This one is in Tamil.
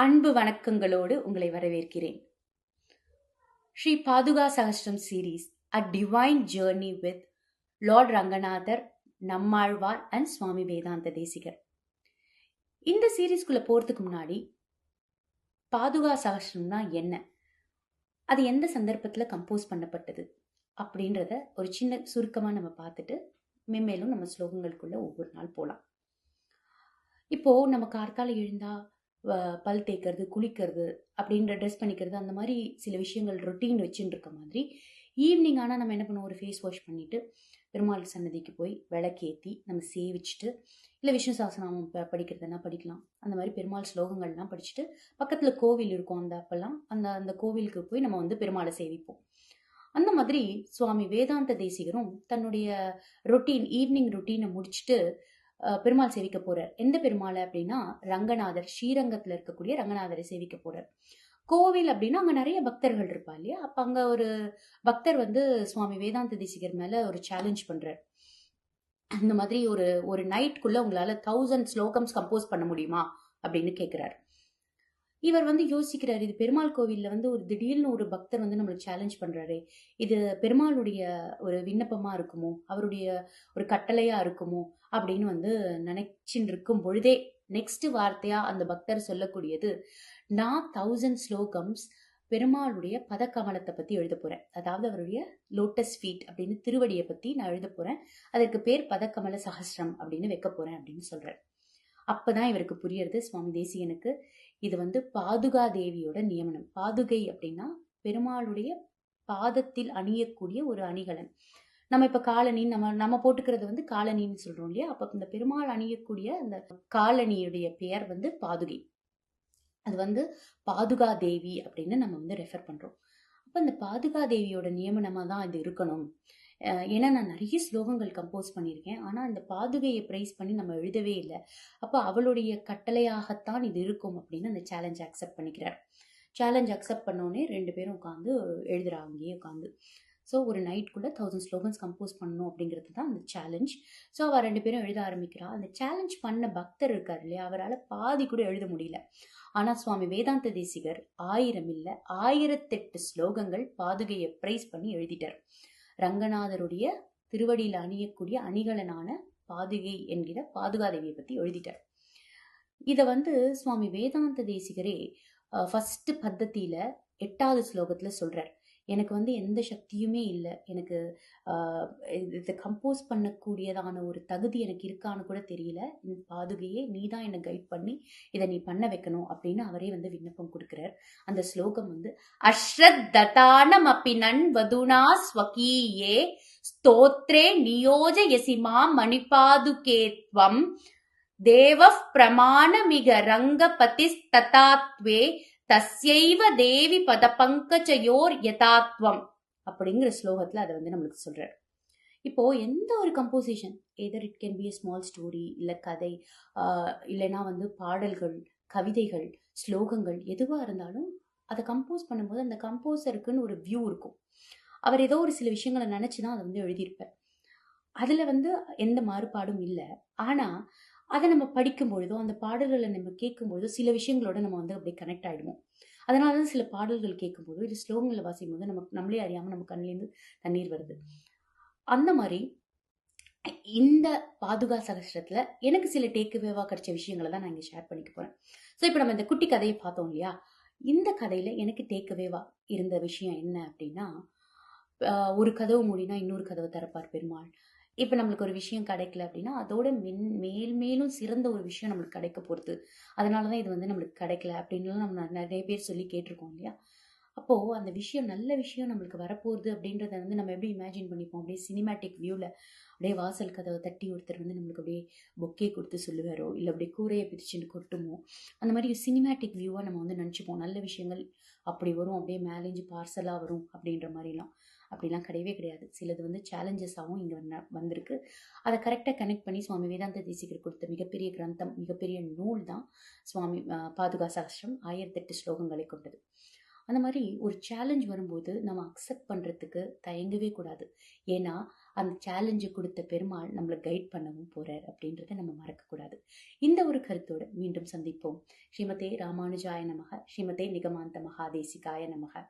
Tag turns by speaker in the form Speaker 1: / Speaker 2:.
Speaker 1: அன்பு வணக்கங்களோடு உங்களை வரவேற்கிறேன். Sri Paduka Sahasram series a divine journey with lord Ranganathar, Nammalvar and Swami Vedanta Desikar. இந்த சீரீஸ்குள்ள போறதுக்கு முன்னாடி பாதுகா சகஸ்ரம்னா என்ன, அது எந்த சந்தர்ப்பத்துல கம்போஸ் பண்ணப்பட்டது அப்படின்றத ஒரு சின்ன சுருக்கமா நம்ம பார்த்துட்டு மென்மேலும் நம்ம ஸ்லோகங்களுக்குள்ள ஒவ்வொரு நாள் போலாம். இப்போ நம்ம கார்த்தால எழுந்தா பல் தேய்க்கிறது, குளிக்கிறது, அப்படின்ற ட்ரெஸ் பண்ணிக்கிறது, அந்த மாதிரி சில விஷயங்கள் ரொட்டீன் வச்சுட்டு இருக்க மாதிரி ஈவினிங் ஆனால் நம்ம என்ன பண்ணுவோம், ஒரு ஃபேஸ் வாஷ் பண்ணிட்டு பெருமாள் சன்னதிக்கு போய் விளக்கேற்றி நம்ம சேவிச்சுட்டு, இல்லை விஷ்ணு சாசனம் படிக்கிறதுனா படிக்கலாம். அந்த மாதிரி பெருமாள் ஸ்லோகங்கள்லாம் படிச்சுட்டு பக்கத்தில் கோவில் இருக்கும், அந்த அப்பெல்லாம் அந்த கோவிலுக்கு போய் நம்ம பெருமாளை சேவிப்போம். அந்த மாதிரி சுவாமி வேதாந்த தேசிகரும் தன்னுடைய ரொட்டீன், ஈவினிங் ரொட்டீனை முடிச்சுட்டு பெருமாள் சேவிக்க போறார். எந்த பெருமாளை அப்படின்னா ரங்கநாதர், ஸ்ரீரங்கத்துல இருக்கக்கூடிய ரங்கநாதரை சேவிக்க போறார். கோவில் அப்படின்னா அங்க நிறைய பக்தர்கள் இருப்பா இல்லையா, அப்ப அங்க ஒரு பக்தர் சுவாமி வேதாந்த தேசிகர் மேல ஒரு சேலஞ்ச் பண்றார். இந்த மாதிரி ஒரு நைட்குள்ள உங்களால 1000 ஸ்லோகம்ஸ் கம்போஸ் பண்ண முடியுமா அப்படின்னு கேட்கிறார். இவர் யோசிக்கிறார், இது பெருமாள் கோவில்ல ஒரு திடீர்னு ஒரு பக்தர் நம்மளுக்கு சேலஞ்ச் பண்றாரு, இது பெருமாளுடைய ஒரு விண்ணப்பமா இருக்குமோ, அவருடைய ஒரு கட்டளையா இருக்குமோ அப்படின்னு நினைச்சுட்டு இருக்கும் பொழுதே நெக்ஸ்ட் வார்த்தையா அந்த பக்தர் சொல்லக்கூடியது, நான் 1000 ஸ்லோகம்ஸ் பெருமாளுடைய பதக்கமலத்தை பத்தி எழுத போறேன், அதாவது அவருடைய லோட்டஸ் ஃபீட் அப்படின்னு திருவடியை பத்தி நான் எழுத போறேன், அதற்கு பேர் பதக்கமல சகஸ்ரம் அப்படின்னு வைக்க போறேன் அப்படின்னு சொல்றார். அப்பதான் இவருக்கு புரியறது, சுவாமி தேசிகனுக்கு இது பாதுகா தேவியோட நியமனம். பாதுகை அப்படின்னா பெருமாளுடைய பாதத்தில் அணியக்கூடிய ஒரு அணிகலன். நம்ம இப்ப காலணி நம்ம போட்டுக்கிறது காலணின்னு சொல்றோம் இல்லையா, அப்ப இந்த பெருமாள் அணியக்கூடிய அந்த காலணியுடைய பெயர் பாதுகை. அது பாதுகா தேவி அப்படின்னு நம்ம ரெஃபர் பண்றோம். அப்ப இந்த பாதுகா தேவியோட நியமனமா தான் இது இருக்கணும். ஏன்னா நான் நிறைய ஸ்லோகங்கள் கம்போஸ் பண்ணியிருக்கேன், ஆனா இந்த பாதுகையை பிரைஸ் பண்ணி நம்ம எழுதவே இல்லை, அப்போ அவளுடைய கட்டளையாகத்தான் இது இருக்கும் அப்படின்னு அந்த சேலஞ்ச் அக்செப்ட் பண்ணிக்கிறார். சேலஞ்ச் அக்செப்ட் பண்ணோடனே 2 பேரும் உட்காந்து எழுதுறாங்க, அங்கேயே உட்காந்து. ஸோ ஒரு நைட்குள்ள 1000 ஸ்லோகன்ஸ் கம்போஸ் பண்ணணும் அப்படிங்கிறது தான் அந்த சேலஞ்ச். ஸோ அவ 2 பேரும் எழுத ஆரம்பிக்கிறா. அந்த சேலஞ்ச் பண்ண பக்தர் இருக்கார் இல்லையா, அவரால் பாதி கூட எழுத முடியல. ஆனா சுவாமி வேதாந்த தேசிகர் 1000 இல்லை 1008 ஸ்லோகங்கள் பாதுகையை பிரைஸ் பண்ணி எழுதிட்டார். ரங்கநாதருடைய திருவடியில் அணியக்கூடிய அணிகலனான பாதுகை என்கிற பாதுகாதேவியை பத்தி எழுதிட்டார். இத சுவாமி வேதாந்த தேசிகரே ஃபர்ஸ்ட் பத்தத்தில 8வது ஸ்லோகத்துல சொல்றார், எனக்கு எந்த சக்தியுமே இல்லை, எனக்கு இதை கம்போஸ் பண்ணக்கூடியதான ஒரு தகுதி எனக்கு இருக்கான்னு கூட தெரியல, இந்த பாதுகையே நீ தான் என்னை கைட் பண்ணி இதை நீ பண்ண வைக்கணும் அப்படின்னு அவரே விண்ணப்பம் கொடுக்கிறார். அந்த ஸ்லோகம் அஸ்ரத்ததானம் அப்பினன் வதுனா ஸ்வகீயே ஸ்தோத்ரே நியோஜயசிமா மணிபாதுகேத்வம் தேவ பிரமாணமிக ரங்கபதிஸ்ததாத்வே தஸ்யைவ தேவி பதபங்கஜயோர் யதாத்வம் அப்படிங்கிற ஸ்லோகத்துல அதை நம்மளுக்கு சொல்றார். இப்போ எந்த ஒரு composition, either it can be a small story, இல்ல கதை, இல்லைன்னா பாடல்கள், கவிதைகள், ஸ்லோகங்கள், எதுவா இருந்தாலும் அதை கம்போஸ் பண்ணும்போது அந்த கம்போசருக்குன்னு ஒரு வியூ இருக்கும். அவர் ஏதோ ஒரு சில விஷயங்களை நினைச்சுதான் அதை எழுதியிருப்பார். அதுல எந்த மாறுபாடும் இல்லை. ஆனா அதை நம்ம படிக்கும் பொழுதோ, அந்த பாடல்களை நம்ம கேட்கும் பொழுதோ சில விஷயங்களோட நம்ம அப்படியே கனெக்ட் ஆயிடுவோம். அதனாலதான் சில பாடல்கள் கேட்கும் போது, இது ஸ்லோகங்களை வாசிக்கும் போது நமக்கு நம்மளே அறியாம நம்ம கண்ணிலேருந்து தண்ணீர் வருது. அந்த மாதிரி இந்த பாதுகா சகஸ்ரத்துல எனக்கு சில டேக்அவேவா கிடைச்ச விஷயங்களை தான் நான் இங்க ஷேர் பண்ணிக்க போறேன். ஸோ இப்போ நம்ம இந்த குட்டி கதையை பார்த்தோம் இல்லையா, இந்த கதையில எனக்கு டேக்அவேவா இருந்த விஷயம் என்ன அப்படின்னா, ஒரு கதவு மூடினா இன்னொரு கதவை திறப்பார் பெருமாள். இப்ப நம்மளுக்கு ஒரு விஷயம் கிடைக்கல அப்படின்னா அதோட மேலும் சிறந்த ஒரு விஷயம் நம்மளுக்கு கிடைக்க போறது, அதனாலதான் இது நம்மளுக்கு கிடைக்கல அப்படின்னு நம்ம நிறைய பேர் சொல்லி கேட்டிருக்கோம் இல்லையா. அப்போ அந்த விஷயம், நல்ல விஷயம் நம்மளுக்கு வரப்போகுது அப்படின்றத நம்ம எப்படி இமேஜின் பண்ணிப்போம், அப்படியே சினிமேட்டிக் வியூல அப்படியே வாசல் கதவை தட்டி ஒருத்தர் நம்மளுக்கு அப்படியே பொக்கே கொடுத்து சொல்லுவாரோ, இல்லை அப்படியே கூரையை பிரிச்சுட்டு கொட்டுமோ, அந்த மாதிரி சினிமேட்டிக் வியூவா நம்ம நினைச்சுப்போம். நல்ல விஷயங்கள் அப்படி வரும், அப்படியே மேலேஞ்சு பார்சலா வரும் அப்படின்ற மாதிரிலாம். அப்படிலாம் கிடையவே கிடையாது. சிலது சேலஞ்சஸாகவும் இங்கே வந்திருக்கு. அதை கரெக்டாக கனெக்ட் பண்ணி சுவாமி வேதாந்த தேசிகர் கொடுத்த மிகப்பெரிய கிரந்தம், மிகப்பெரிய நூல் தான் சுவாமி பாதுகா சகஸ்ரம். 1008 ஸ்லோகங்களை கொண்டது. அந்த மாதிரி ஒரு சேலஞ்ச் வரும்போது நம்ம அக்செப்ட் பண்றதுக்கு தயங்கவே கூடாது. ஏன்னா அந்த சேலஞ்சு கொடுத்த பெருமாள் நம்மளை கைட் பண்ணவும் போறார் அப்படின்றத நம்ம மறக்கக்கூடாது. இந்த ஒரு கருத்தோடு மீண்டும் சந்திப்போம். ஸ்ரீமதே ராமானுஜாய நமக, ஸ்ரீமதே நிகமாந்த மகாதேசிகாய நமக.